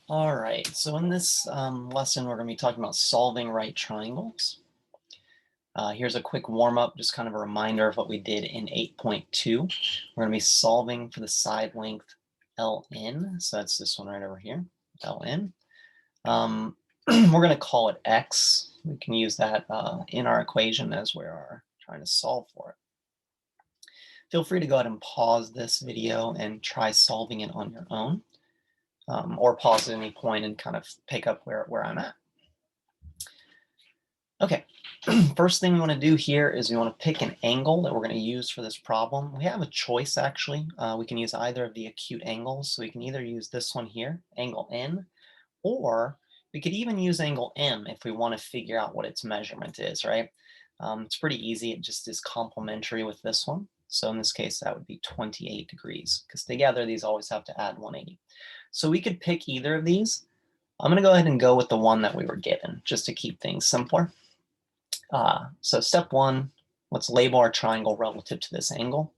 All right, so in this lesson, we're going to be talking about solving right triangles. Here's a quick warm-up, just kind of a reminder of what we did in 8.2. We're going to be solving for the side length Ln, so that's this one right over here, Ln. We're going to call it x. We can use that in our equation as we are trying to solve for it. Feel free to go ahead and pause this video and try solving it on your own. Or pause at any point and kind of pick up where I'm at. Okay, first thing we want to do here is we want to pick an angle that we're going to use for this problem. We have a choice actually. We can use either of the acute angles. So we can either use this one here, angle N, or we could even use angle M if we want to figure out what its measurement is, right? It's pretty easy. It just is complementary with this one. So in this case, that would be 28 degrees because together these always have to add 180. So we could pick either of these. I'm going to go ahead and go with the one that we were given just to keep things simpler. So step one, let's label our triangle relative to this angle.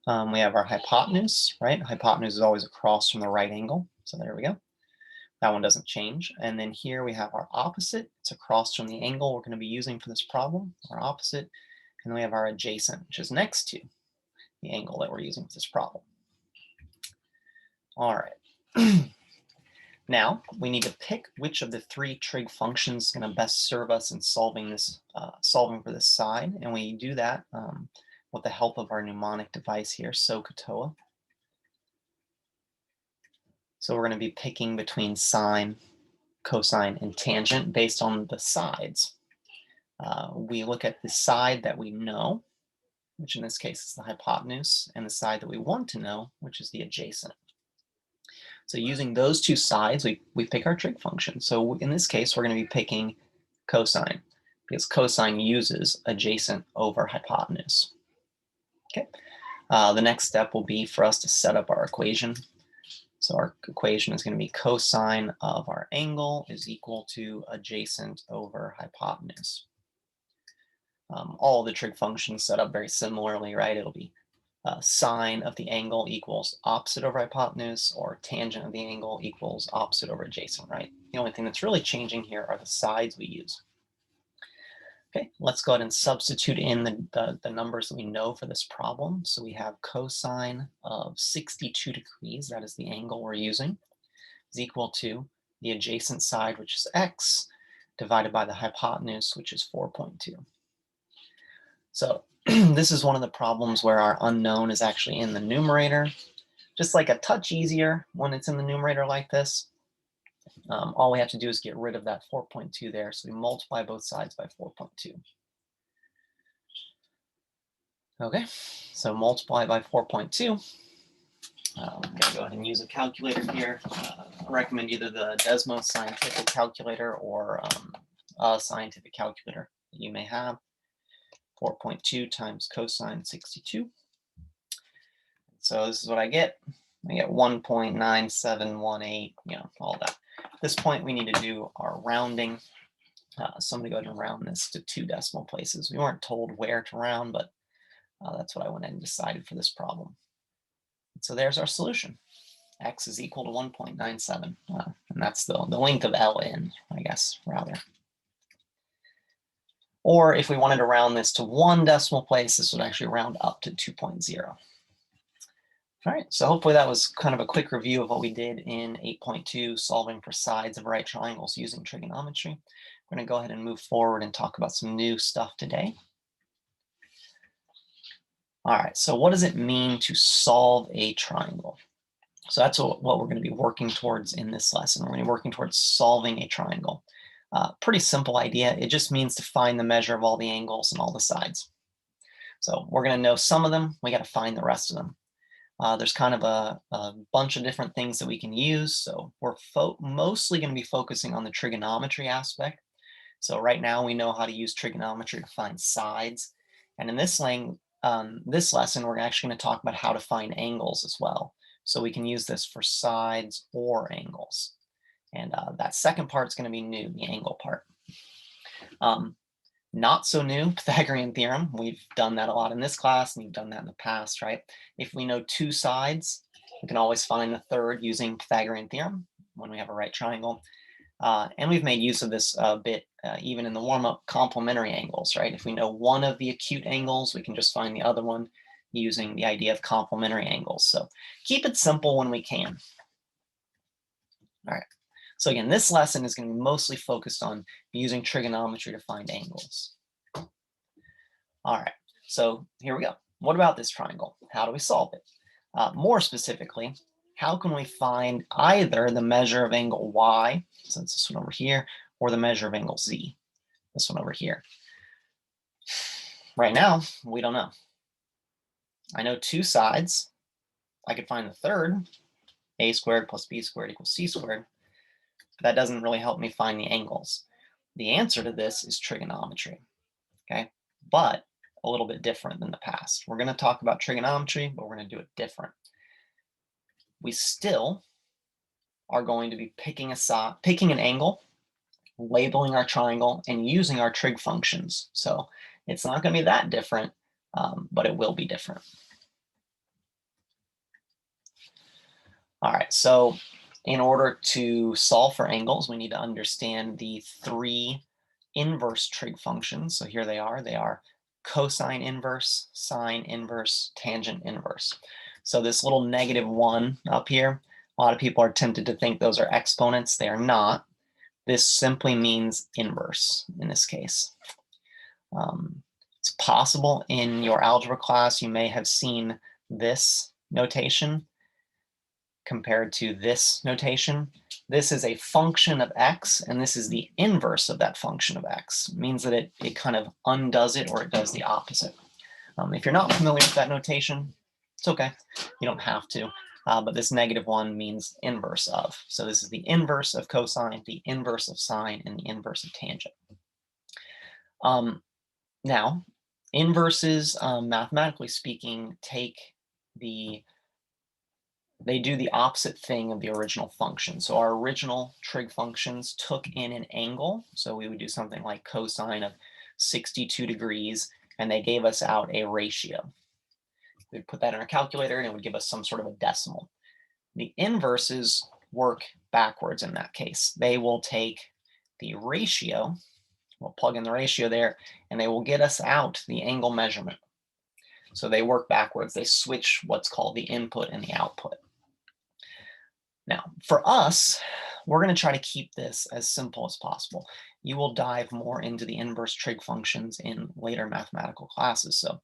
We have our hypotenuse, right? Hypotenuse is always across from the right angle. So there we go. That one doesn't change. And then here we have our opposite. It's across from the angle we're going to be using for this problem, our opposite. And then we have our adjacent, which is next to the angle that we're using for this problem. All right. Now we need to pick which of the three trig functions is going to best serve us in solving this, solving for this side, and we do that with the help of our mnemonic device here, SOHCAHTOA. So we're going to be picking between sine, cosine, and tangent based on the sides. We look at the side that we know, which in this case is the hypotenuse, and the side that we want to know, which is the adjacent. So using those two sides, we pick our trig function. So in this case, we're going to be picking cosine because cosine uses adjacent over hypotenuse. Okay. The next step will be for us to set up our equation. So our equation is going to be cosine of our angle is equal to adjacent over hypotenuse. All of the trig functions set up very similarly, right? It'll be sine of the angle equals opposite over hypotenuse, or tangent of the angle equals opposite over adjacent, right? The only thing that's really changing here are the sides we use. Okay, let's go ahead and substitute in the numbers that we know for this problem. So we have cosine of 62 degrees, that is the angle we're using, is equal to the adjacent side, which is x, divided by the hypotenuse, which is 4.2. So this is one of the problems where our unknown is actually in the numerator, just like a touch easier when it's in the numerator like this. All we have to do is get rid of that 4.2 there. So we multiply both sides by 4.2. Okay, so multiply by 4.2. I'm going to go ahead and use a calculator here. I recommend either the Desmos scientific calculator or a scientific calculator that you may have. 4.2 times cosine 62. So this is what I get. I get 1.9718, all that. At this point, we need to do our rounding. So I'm going to go ahead and round this to 2 decimal places. We weren't told where to round, but that's what I went ahead and decided for this problem. So there's our solution. X is equal to 1.97, and that's the length of Ln, I guess, rather. Or if we wanted to round this to 1 decimal place, this would actually round up to 2.0. All right, so hopefully that was kind of a quick review of what we did in 8.2, solving for sides of right triangles using trigonometry. We're going to go ahead and move forward and talk about some new stuff today. All right, so what does it mean to solve a triangle? So that's what we're going to be working towards in this lesson. We're going to be working towards solving a triangle. Pretty simple idea. It just means to find the measure of all the angles and all the sides. So we're going to know some of them. We got to find the rest of them. There's kind of a bunch of different things that we can use. So we're mostly going to be focusing on the trigonometry aspect. So right now we know how to use trigonometry to find sides. And in this lesson, we're actually going to talk about how to find angles as well. So we can use this for sides or angles. And that second part is going to be new, the angle part. Not so new, Pythagorean theorem. We've done that a lot in this class, and you've done that in the past, right? If we know 2 sides, we can always find the third using Pythagorean theorem. when we have a right triangle. And we've made use of this a bit even in the warm-up complementary angles, right? If we know one of the acute angles, we can just find the other one using the idea of complementary angles. So keep it simple when we can. All right. So again, this lesson is going to be mostly focused on using trigonometry to find angles. All right. So here we go. What about this triangle? How do we solve it? More specifically, how can we find either the measure of angle y, so it's this one over here, or the measure of angle z, this one over here? Right now, we don't know. I know two sides. I could find the third, a squared plus b squared equals c squared. But that doesn't really help me find the angles. The answer to this is trigonometry, okay? But a little bit different than the past. We're going to talk about trigonometry, but we're going to do it different. We still are going to be picking an angle, labeling our triangle, and using our trig functions. So it's not going to be that different, but it will be different. All right, so in order to solve for angles, we need to understand the three inverse trig functions. So here they are. They are cosine inverse, sine inverse, tangent inverse. So this little -1 up here, a lot of people are tempted to think those are exponents. They are not. This simply means inverse in this case. It's possible in your algebra class you may have seen this notation compared to this notation. This is a function of x, and this is the inverse of that function of x. It means that it kind of undoes it, or it does the opposite. If you're not familiar with that notation, it's okay. You don't have to. But this -1 means inverse of. So this is the inverse of cosine, the inverse of sine, and the inverse of tangent. Now, inverses, mathematically speaking, they do the opposite thing of the original function. So our original trig functions took in an angle. So we would do something like cosine of 62 degrees, and they gave us out a ratio. We'd put that in our calculator, and it would give us some sort of a decimal. The inverses work backwards in that case. They will take the ratio, we'll plug in the ratio there, and they will get us out the angle measurement. So they work backwards. They switch what's called the input and the output. Now, for us, we're going to try to keep this as simple as possible. You will dive more into the inverse trig functions in later mathematical classes. So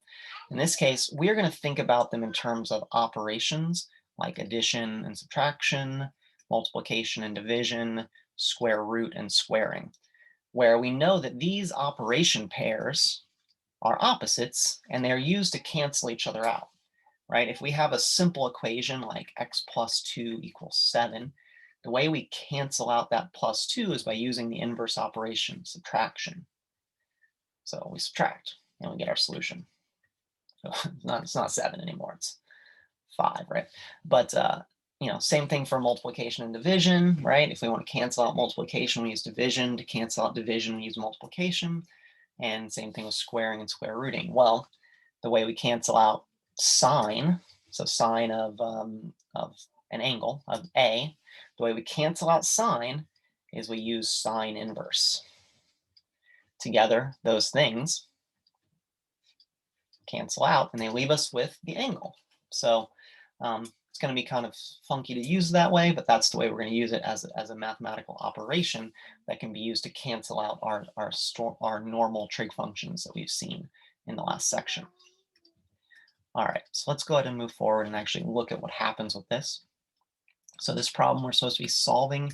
in this case, we're going to think about them in terms of operations like addition and subtraction, multiplication and division, square root and squaring, where we know that these operation pairs are opposites and they're used to cancel each other out. Right? If we have a simple equation like x plus 2 equals 7, the way we cancel out that plus 2 is by using the inverse operation, subtraction. So we subtract and we get our solution. So it's not 7 anymore, it's 5, right? But same thing for multiplication and division, right? If we want to cancel out multiplication, we use division. To cancel out division, we use multiplication. And same thing with squaring and square rooting. Well, the way we cancel out sine, so sine of an angle of A, the way we cancel out sine is we use sine inverse. Together, those things cancel out and they leave us with the angle. So it's going to be kind of funky to use that way, but that's the way we're going to use it as a mathematical operation that can be used to cancel out our normal trig functions that we've seen in the last section. All right, so let's go ahead and move forward and actually look at what happens with this. So this problem, we're supposed to be solving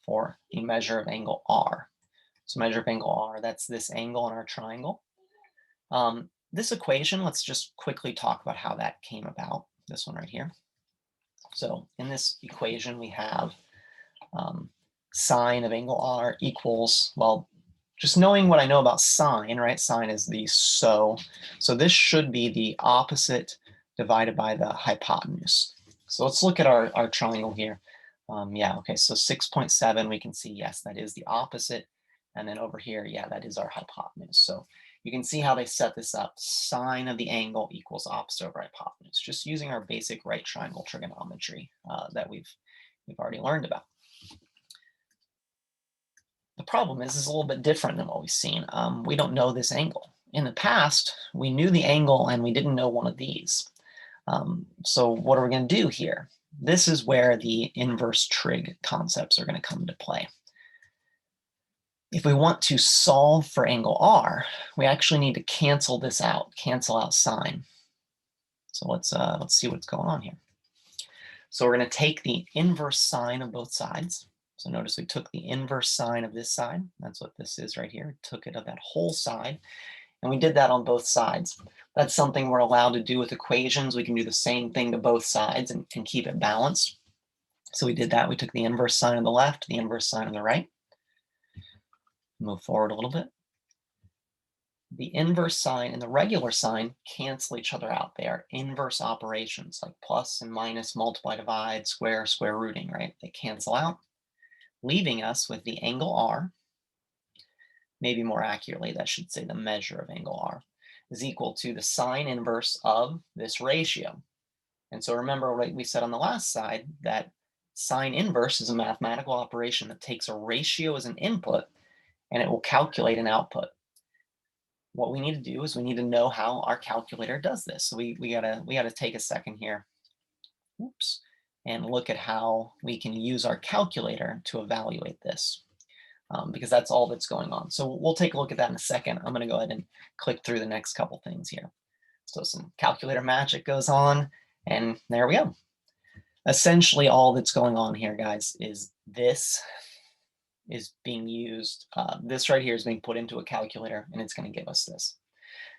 for a measure of angle R. So measure of angle R, that's this angle in our triangle. This equation, let's just quickly talk about how that came about, this one right here. So in this equation, we have sine of angle R equals, well, just knowing what I know about sine, right? Sine is the so this should be the opposite divided by the hypotenuse. So let's look at our triangle here. Yeah, okay, so 6.7, we can see, yes, that is the opposite. And then over here, yeah, that is our hypotenuse. So you can see how they set this up. Sine of the angle equals opposite over hypotenuse, just using our basic right triangle trigonometry that we've already learned about. problem is a little bit different than what we've seen. We don't know this angle. In the past, we knew the angle and we didn't know one of these. So what are we going to do here? This is where the inverse trig concepts are going to come into play. If we want to solve for angle R, we actually need to cancel this out, cancel out sine. So let's see what's going on here. So we're going to take the inverse sine of both sides. So notice we took the inverse sine of this side. That's what this is right here. Took it of that whole side. And we did that on both sides. That's something we're allowed to do with equations. We can do the same thing to both sides and keep it balanced. So we did that. We took the inverse sine on the left, the inverse sine on the right. Move forward a little bit. The inverse sine and the regular sine cancel each other out. They are inverse operations, like plus and minus, multiply, divide, square, square rooting, right? They cancel out, leaving us with the angle R. Maybe more accurately, that should say the measure of angle R is equal to the sine inverse of this ratio. And so remember what we said on the last side, that sine inverse is a mathematical operation that takes a ratio as an input and it will calculate an output. What we need to do is we need to know how our calculator does this. So we gotta take a second here, oops, and look at how we can use our calculator to evaluate this. Because that's all that's going on. So we'll take a look at that in a second. I'm going to go ahead and click through the next couple things here. So some calculator magic goes on, and there we go. Essentially, all that's going on here, guys, is this is being used. This right here is being put into a calculator, and it's going to give us this.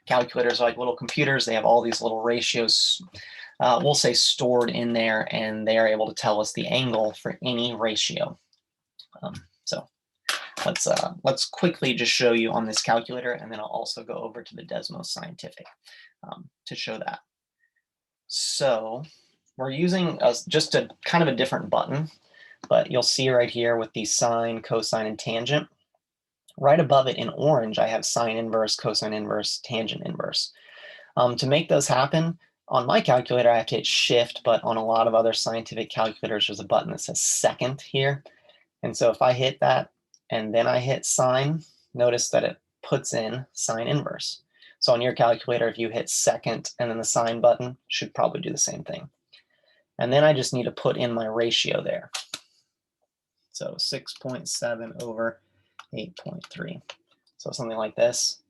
Calculators are like little computers. They have all these little ratios, we'll say, stored in there, and they are able to tell us the angle for any ratio. So let's quickly just show you on this calculator, and then I'll also go over to the Desmos Scientific to show that. So we're using just a kind of a different button, but you'll see right here with the sine, cosine, and tangent. Right above it in orange, I have sine inverse, cosine inverse, tangent inverse. To make those happen, on my calculator, I have to hit shift, but on a lot of other scientific calculators, there's a button that says second here. And so if I hit that, and then I hit sine, notice that it puts in sine inverse. So on your calculator, if you hit second and then the sine button, should probably do the same thing. And then I just need to put in my ratio there. So 6.7 over 8.3. So something like this.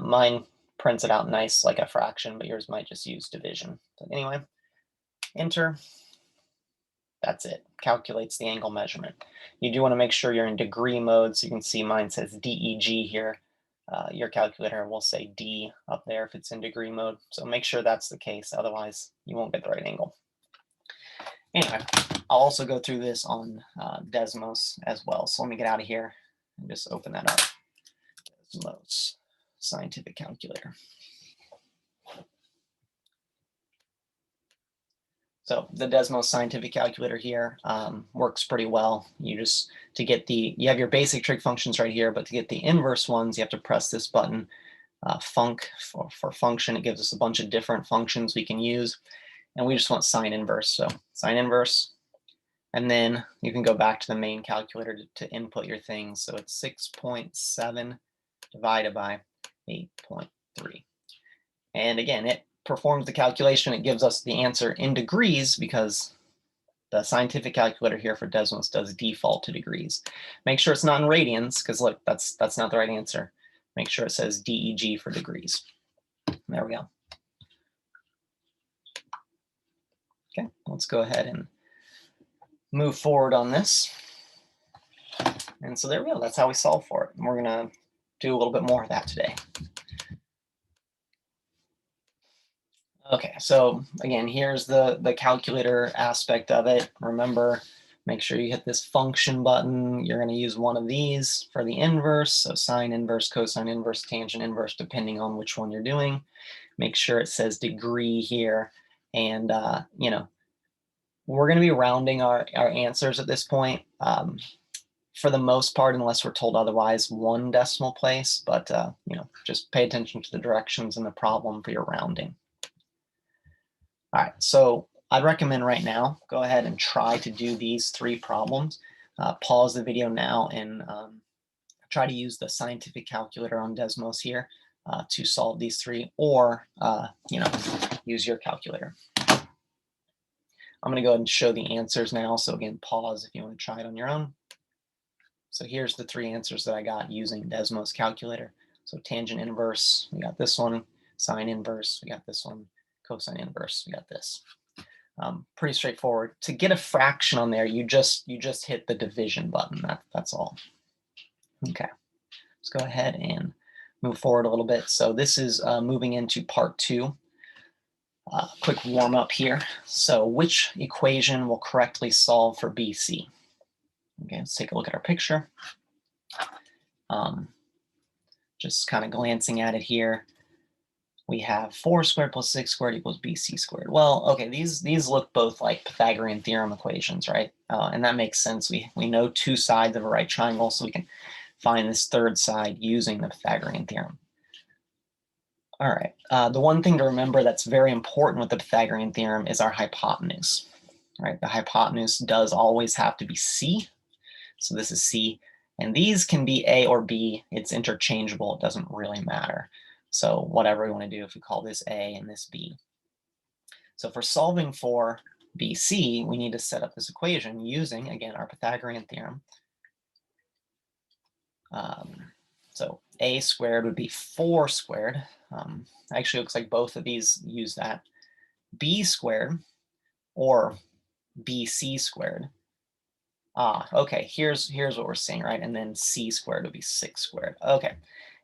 Mine prints it out nice like a fraction, but yours might just use division. But anyway, enter. That's it. Calculates the angle measurement. You do want to make sure you're in degree mode. So you can see mine says DEG here. Your calculator will say D up there if it's in degree mode. So make sure that's the case. Otherwise, you won't get the right angle. Anyway, I'll also go through this on Desmos as well. So let me get out of here and just open that up. Desmos Scientific Calculator. So the Desmos Scientific Calculator here works pretty well. You have your basic trig functions right here, but to get the inverse ones, you have to press this button, func for function. It gives us a bunch of different functions we can use, and we just want sine inverse. So sine inverse, and then you can go back to the main calculator to input your things. So it's 6.7 divided by 8.3. And again, it performs the calculation. It gives us the answer in degrees because the scientific calculator here for Desmos does default to degrees. Make sure it's not in radians, because look, that's not the right answer. Make sure it says DEG for degrees. There we go. Okay, let's go ahead and move forward on this. And so there we go. That's how we solve for it. And we're going to do a little bit more of that today. Okay, so again, here's the calculator aspect of it. Remember, make sure you hit this function button. You're going to use one of these for the inverse, so sine inverse, cosine inverse, tangent inverse, depending on which one you're doing. Make sure it says degree here, and you know, we're going to be rounding our answers at this point. For the most part, unless we're told otherwise, 1 decimal place, but you know, just pay attention to the directions in the problem for your rounding. All right, so I'd recommend right now, go ahead and try to do these 3 problems. Pause the video now and Try to use the scientific calculator on Desmos here to solve these three, or use your calculator. I'm going to go ahead and show the answers now. So again, pause if you want to try it on your own. So here's the three answers that I got using Desmos calculator. So tangent inverse, we got this one. Sine inverse, we got this one. Cosine inverse, we got this. Pretty straightforward. To get a fraction on there, you just hit the division button. That's all. Okay, let's go ahead and move forward a little bit. So this is moving into part 2. Quick warm up here. So which equation will correctly solve for BC? Okay, let's take a look at our picture. Just kind of glancing at it here. We have 4 squared plus 6 squared equals BC squared. Well, okay, these look both like Pythagorean theorem equations, right? And that makes sense. We know two sides of a right triangle, so we can find this third side using the Pythagorean theorem. All right, the one thing to remember that's very important with the Pythagorean theorem is our hypotenuse, right? The hypotenuse does always have to be C. So this is C, and these can be A or B. It's interchangeable, it doesn't really matter. So whatever we want to do, if we call this A and this B. So for solving for BC, we need to set up this equation using, again, our Pythagorean theorem. So A squared would be 4 squared. Actually, looks like both of these use that. B squared or BC squared. Okay, here's what we're seeing, right? And then C squared would be 6 squared. Okay,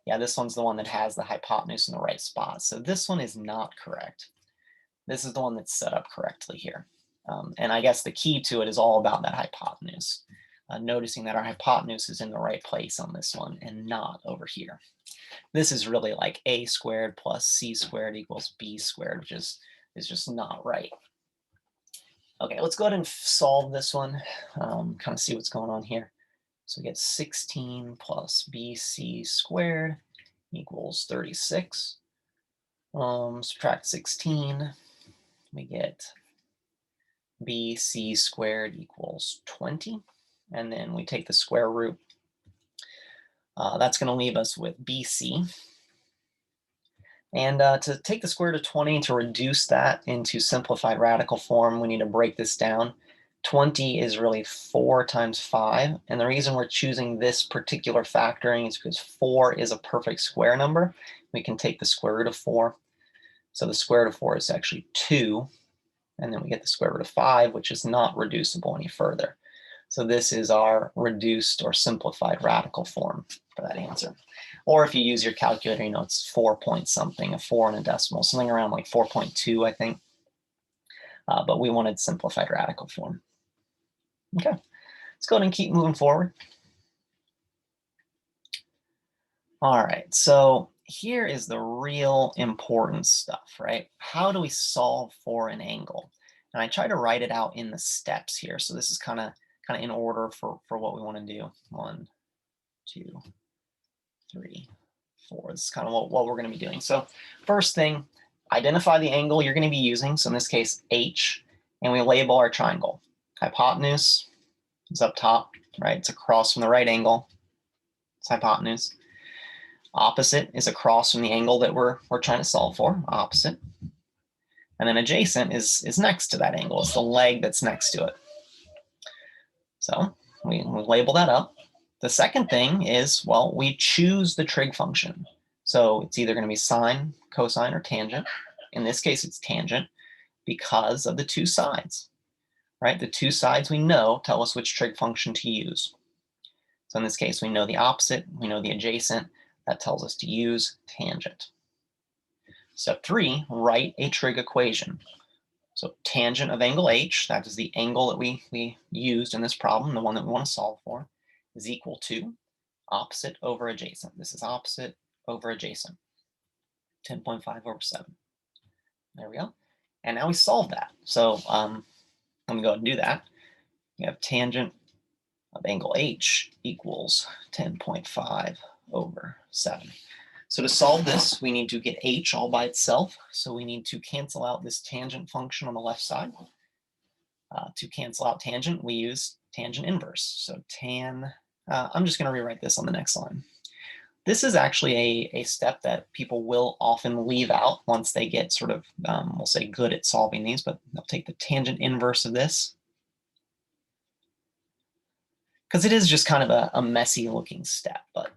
yeah, this one's the one that has the hypotenuse in the right spot. So this one is not correct. This is the one that's set up correctly here. And I guess the key to it is all about that hypotenuse. Noticing that our hypotenuse is in the right place on this one and not over here. This is really like A squared plus C squared equals B squared, which is just not right. Okay, let's go ahead and solve this one, kind of see what's going on here. So we get 16 plus BC squared equals 36. Subtract 16, we get BC squared equals 20. And then we take the square root. That's going to leave us with BC. And to take the square root of 20, to reduce that into simplified radical form, we need to break this down. 20 is really 4 times 5. And the reason we're choosing this particular factoring is because 4 is a perfect square number. We can take the square root of 4. So the square root of 4 is actually 2. And then we get the square root of 5, which is not reducible any further. So this is our reduced or simplified radical form for that answer. Or if you use your calculator, you know, it's 4 point something, a 4 and a decimal, something around like 4.2, I think. But we wanted simplified radical form. Okay, let's go ahead and keep moving forward. All right, so here is the real important stuff, right? How do we solve for an angle? And I try to write it out in the steps here. So this is kind of in order for what we want to do. 1, 2, 3, 4. This is kind of what we're going to be doing. So first thing, identify the angle you're going to be using. So in this case, H, and we label our triangle. Hypotenuse is up top, right? It's across from the right angle. It's hypotenuse. Opposite is across from the angle that we're trying to solve for, opposite. And then adjacent is next to that angle. It's the leg that's next to it. So we label that up. The second thing is, well, we choose the trig function. So it's either going to be sine, cosine, or tangent. In this case, it's tangent because of the two sides, right? The two sides we know tell us which trig function to use. So in this case, we know the opposite, we know the adjacent. That tells us to use tangent. Step 3, write a trig equation. So tangent of angle H, that is the angle that we used in this problem, the one that we want to solve for, is equal to opposite over adjacent. This is opposite over adjacent. 10.5 over 7. There we go. And now we solve that. So let me go ahead and do that. We have tangent of angle H equals 10.5 over 7. So to solve this, we need to get H all by itself. So we need to cancel out this tangent function on the left side. To cancel out tangent, we use tangent inverse. So tan I'm just going to rewrite this on the next line. This is actually a step that people will often leave out once they get sort of, we'll say, good at solving these, but they'll take the tangent inverse of this, because it is just kind of a messy looking step, but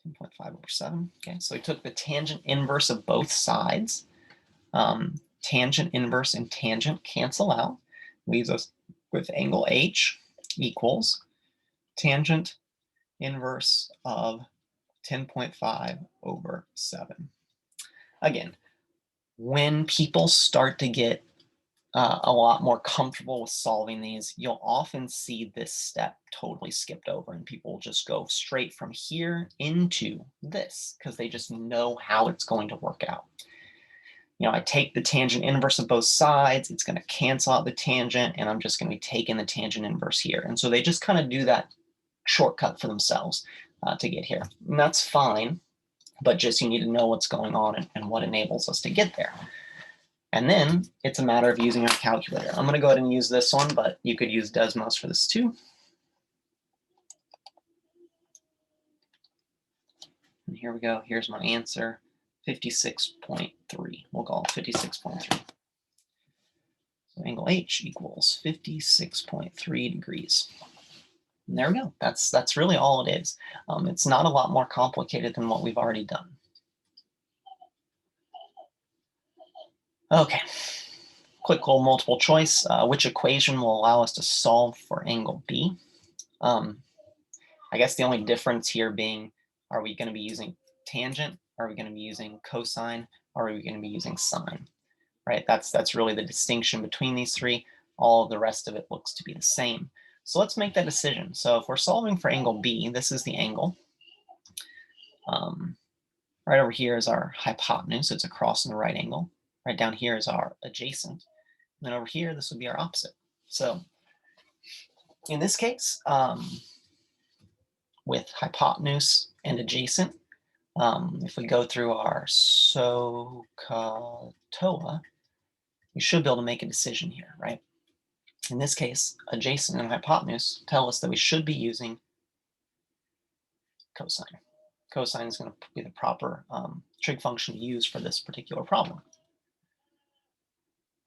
10.5/7. Okay, so we took the tangent inverse of both sides. Tangent inverse and tangent cancel out, leaves us with angle H equals tangent inverse of 10.5/7. Again, when people start to get a lot more comfortable with solving these, you'll often see this step totally skipped over and people will just go straight from here into this because they just know how it's going to work out. You know, I take the tangent inverse of both sides, it's going to cancel out the tangent, and I'm just going to be taking the tangent inverse here. And so they just kind of do that shortcut for themselves to get here. And that's fine, but just you need to know what's going on and what enables us to get there. And then it's a matter of using our calculator. I'm going to go ahead and use this one, but you could use Desmos for this too. And here we go. Here's my answer, 56.3. We'll call it 56.3. So angle H equals 56.3 degrees. And there we go. That's really all it is. It's not a lot more complicated than what we've already done. Okay, quick little multiple choice. Which equation will allow us to solve for angle B? I guess the only difference here being, are we going to be using tangent? Are we going to be using cosine? Or are we going to be using sine? Right? That's really the distinction between these three. All of the rest of it looks to be the same. So let's make that decision. So if we're solving for angle B, this is the angle. Right over here is our hypotenuse. It's across in the right angle. Right down here is our adjacent. And then over here, this would be our opposite. So in this case, with hypotenuse and adjacent, if we go through our SOHCAHTOA, we should be able to make a decision here, right? In this case, adjacent and hypotenuse tell us that we should be using cosine. Cosine is going to be the proper trig function to use for this particular problem.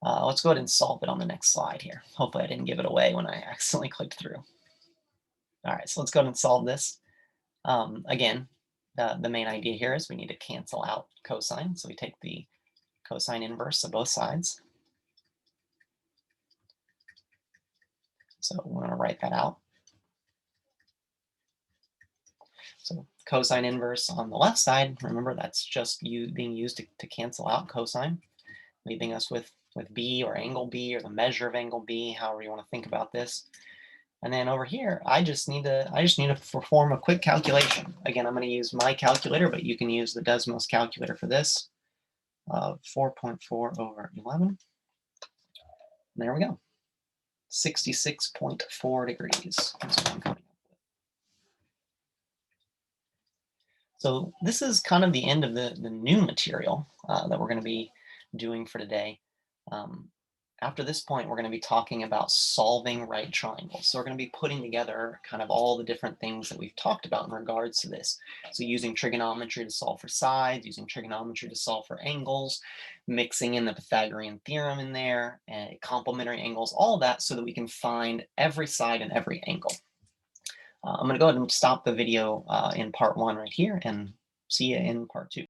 Let's go ahead and solve it on the next slide here. Hopefully I didn't give it away when I accidentally clicked through. All right, so let's go ahead and solve this. Again, the main idea here is we need to cancel out cosine. So we take the cosine inverse of both sides. So we're going to write that out. So cosine inverse on the left side, remember that's just being used to cancel out cosine, leaving us with B or angle B or the measure of angle B, however you want to think about this. And then over here, I just need to perform a quick calculation. Again, I'm going to use my calculator, but you can use the Desmos calculator for this. 4.4/11. And there we go. 66.4 degrees. That's what I'm coming up with. So this is kind of the end of the new material that we're going to be doing for today. After this point, we're going to be talking about solving right triangles. So we're going to be putting together kind of all the different things that we've talked about in regards to this. So using trigonometry to solve for sides, using trigonometry to solve for angles, mixing in the Pythagorean theorem in there, and complementary angles, all of that so that we can find every side and every angle. I'm going to go ahead and stop the video in part 1 right here and see you in part 2.